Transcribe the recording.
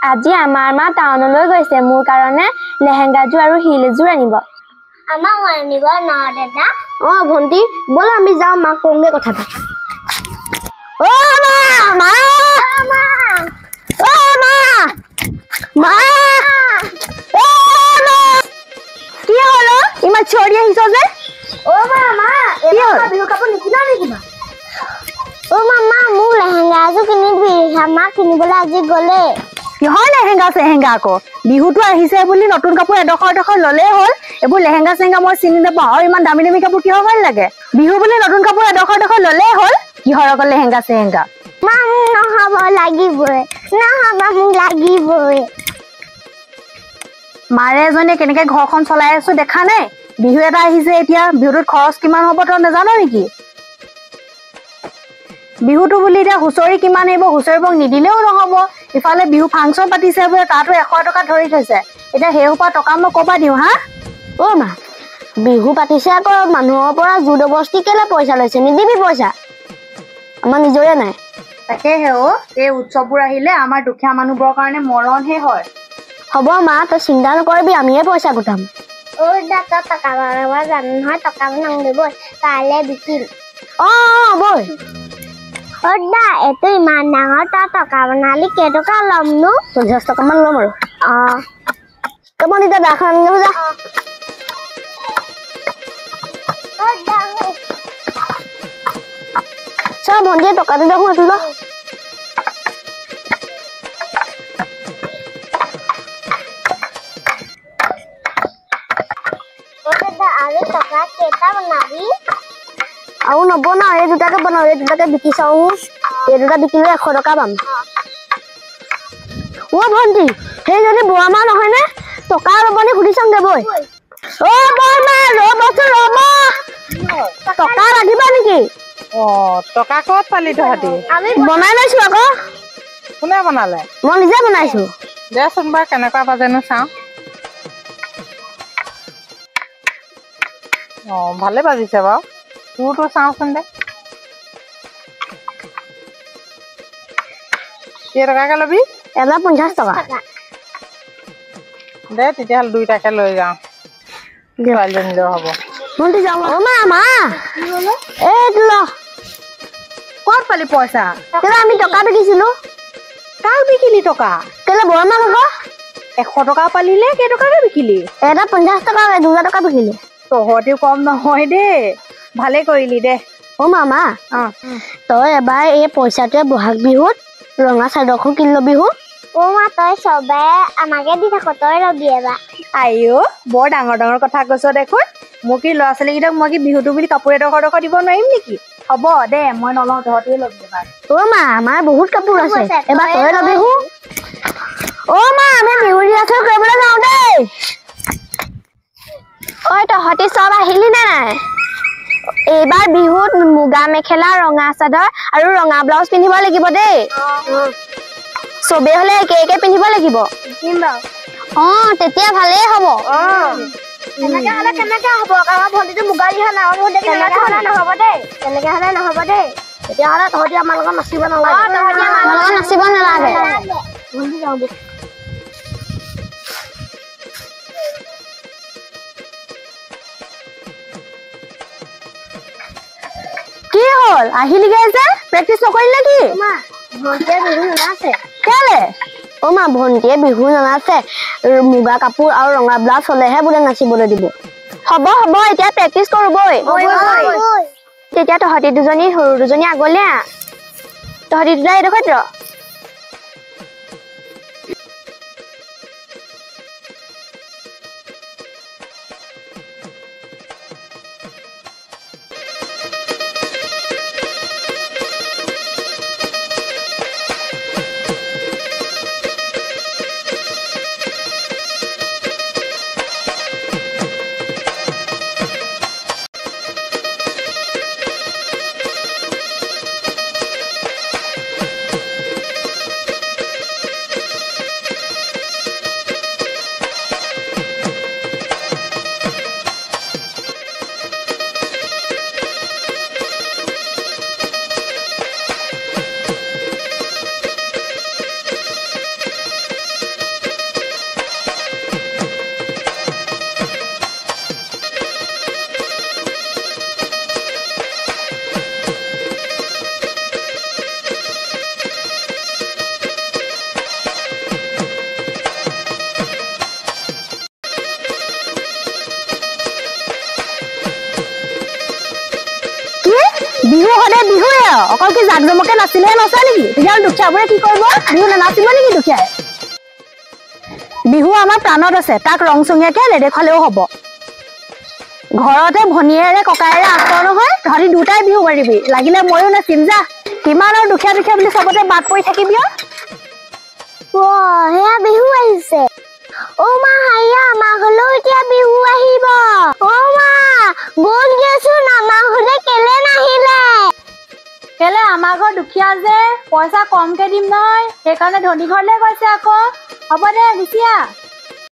আজি আমাৰ মা টাউনলৈ গৈছে মোৰ কাৰণে লেহেংগাযোৰ আৰু হিল এযোৰ আনিব। আমাক আনিব ন দাদা? ভন্টি ব'লা আমি যাওঁ, মাক কওঁগে কথাটো। কি হ'ল ইমান চিঞৰি আহিছ যে? বিহু কাপোৰ নিকিনা নেকি? মামা মোক লেহেংগা এযোৰ কিনি দিবি, আমাক কিনিবলৈ আজি গ'লে। কিহৰ লেহেংগা চেহেংগা আকৌ? বিহুটো আহিছে বুলি নতুন কাপোৰ এডোখৰ ল'লেই হ'ল। এইবোৰ লেহেংগা চেহেংগা মই চিনি নাপাওঁ। আৰু ইমান দামী দামী কাপোৰ কিহৰ ভাল লাগে? বিহু বুলি নতুন কাপোৰ এডোখৰ ল'লেই হ'ল। কিহৰ আকৌ লেহেংগা চেহেংগা? মা মোক নহ'ব, লাগিবই। নহ'ব, মোক লাগিবই। মাৰে এজনীয়ে কেনেকে ঘৰখন চলাই আছো দেখা নাই? বিহু এটা আহিছে এতিয়া, বিহুটোত খৰচ কিমান হ'ব তই নাজানো নেকি? বিহুটো বুলি এতিয়া হুঁচৰি কিমান আহিব, হুঁচৰিবোৰক নিদিলেও নহ'ব। ইফালে বিহু ফাংচন পাতিছে বোলে, তাতো 100 টকা ধৰি থৈছে। এতিয়া সেই সোপা টকা মই ক'ৰ পৰা দিওঁ হা? মা বিহু পাতিছে আকৌ মানুহৰ পৰা জোৰদবস্তি কেলে পইচা লৈছে? নিদিবি পইচা, আমাৰ নিজৰে নাই। তাকেহে এই উৎসৱবোৰ আহিলে আমাৰ দুখীয়া মানুহবোৰৰ কাৰণে মৰণহে হয়। হ'ব মা, তই চিন্তা নকৰিবি, আমিয়ে পইচা গোটাম। দা তই টকা বনাব জানো নহয়, টকা বনাম বৈ, কাইলৈ বিকিম। বৈ। দা এইটো ইমান ডাঙৰ, তই টকা বনালি কেইটকা ল'মনো? 50 টকামান ল'ম আৰু। তই মই এতিয়া দাখন আনিব যা। চা ভণ্টিয়ে টকাটো দেখোন এইটো ল। আৰু টকা কেইটা বনাবি? আৰু নবনাও, এই দুটাকে বনাও। এই দুটাকে বিকি চাওঁ। এই দুটা বিকিলে 100 টকা পাম। ভণ্টি সেই যদি বুঢ়া মা নহয়নে? টকা ল'বনে সুধি চাওঁগে বৈ। টকা লাগিব নেকি? টকা ক'ত পালি তহঁতি? আমি বনাই লৈছো আকৌ। কোনে বনালে? মই নিজে বনাইছো। দেচোন বাৰু কেনেকুৱা বাজেনো চাওঁ। ভালে বাজিছে বাৰু, তোৰতো চাওঁচোন দে। কেইটকাকে ল'বি? এটা 50 টকা। দে তেতিয়াহ'লে দুইটাকে লৈ যাওঁ, ছোৱালীজনীলেও হ'ব। ভণ্টি যাওঁ। মা এইটো ল। ক'ত পালি পইচা? কেলে আমি টকা বিকিছিলো। কাক বিকিলি টকা? কেলে বুঢ়া মাক আকৌ। 100 টকা পালিলে কেইটকাকে বিকিলি? এটা 50 টকা, 2 টকা বিকিলি। তহঁতিও কম নহয় দেই, ভালে কৰিলি দে। মামা তই এবাৰ এই পইচাটোৱে বহাগ বিহুত ৰঙা চাদৰখন কিনি ল'বি। মা তই চবে আমাকে দি থাক, তই ল'বি এবাৰ। আইও বৰ ডাঙৰ ডাঙৰ কথা কৈছ দেখোন। মোক কি ল'ৰা ছোৱালীকেইটাক মই কি বিহুটো বুলি কাপোৰ এডোখৰ দিব নোৱাৰিম নেকি? হ'ব দে, মই নলওঁ, তহঁতিয়ে ল'বি এবাৰ। মা আমাৰ বহুত কাপোৰ আছে, এবাৰ তই ল'বি। মা আমি বিহু ৰিহাৰ্চেল কৰিবলৈ যাওঁ দেই। তহঁতি চব আহিলি নে নাই? এইবাৰ বিহুত মুগা মেখেলা, ৰঙা চাদৰ আৰু ৰঙা ব্লাউজ পিন্ধিব লাগিব দেই। চবেই হ'লে একে একে পিন্ধিব লাগিব। তেতিয়া ভালেই হ'ব। তেনেকে হ'লে কেনেকে হ'ব? আমাৰ ভণ্টিটো মুগা ৰিহা নাই, তেনেকে হ'লে নহ'ব দেই। তেনেকে হ'লে নহ'ব দেই। তেতিয়াহ'লে তহঁতি আমাৰ লগত নাচিব নালাগে। নাচিব নালাগে। কি হ'ল আহিলিগে যে? প্ৰেক্টিচ নকৰিলি নেকি? ভণ্টিয়ে বিহু নানাচে। কেলে? মা ভণ্টিয়ে বিহু নানাচে, মুগা কাপোৰ আৰু ৰঙা ব্লাউজ হ'লেহে বোলে নাচিবলৈ দিব। হ'ব এতিয়া প্ৰেক্টিচ কৰো বৈ। তেতিয়া তহঁতি দুজনী সৰু দুজনী আগলে আহ। তহঁতি দুটা এইডোখৰত ৰ। বিহু সদায় বিহুৱে অকল কি জাক জমকে নাচিলেহে নচা নেকি তেতিয়া দুখীয়াবোৰে কি কৰিব বিহু নানাচিব নেকি দুখীয়াই বিহু আমাৰ প্ৰাণত আছে তাক ৰং চঙীয়াকে নেদেখালেও হ'ব ঘৰতে ভনীয়েৰে ককায়েৰে আছ নহয় তহঁতি দুটাই বিহু মাৰিবি লাগিলে ময়ো নাচিম যা কিমান আৰু দুখীয়া দুখীয়া বুলি চবতে বাদ পৰি থাকিবি সেয়া বিহু আহিছে মা হাইয়া আমাৰ ঘৰলৈও এতিয়া বিহু আহিব মা গ'ল গেছোন আমাৰ ঘৰলে কেলে নাহিলে কেলে আমাৰ ঘৰ দুখীয়া যে পইচা কমকে দিম নহয় সেইকাৰণে ধনী ঘৰলে গৈছে আকৌ হ'ব দে গুচিয়া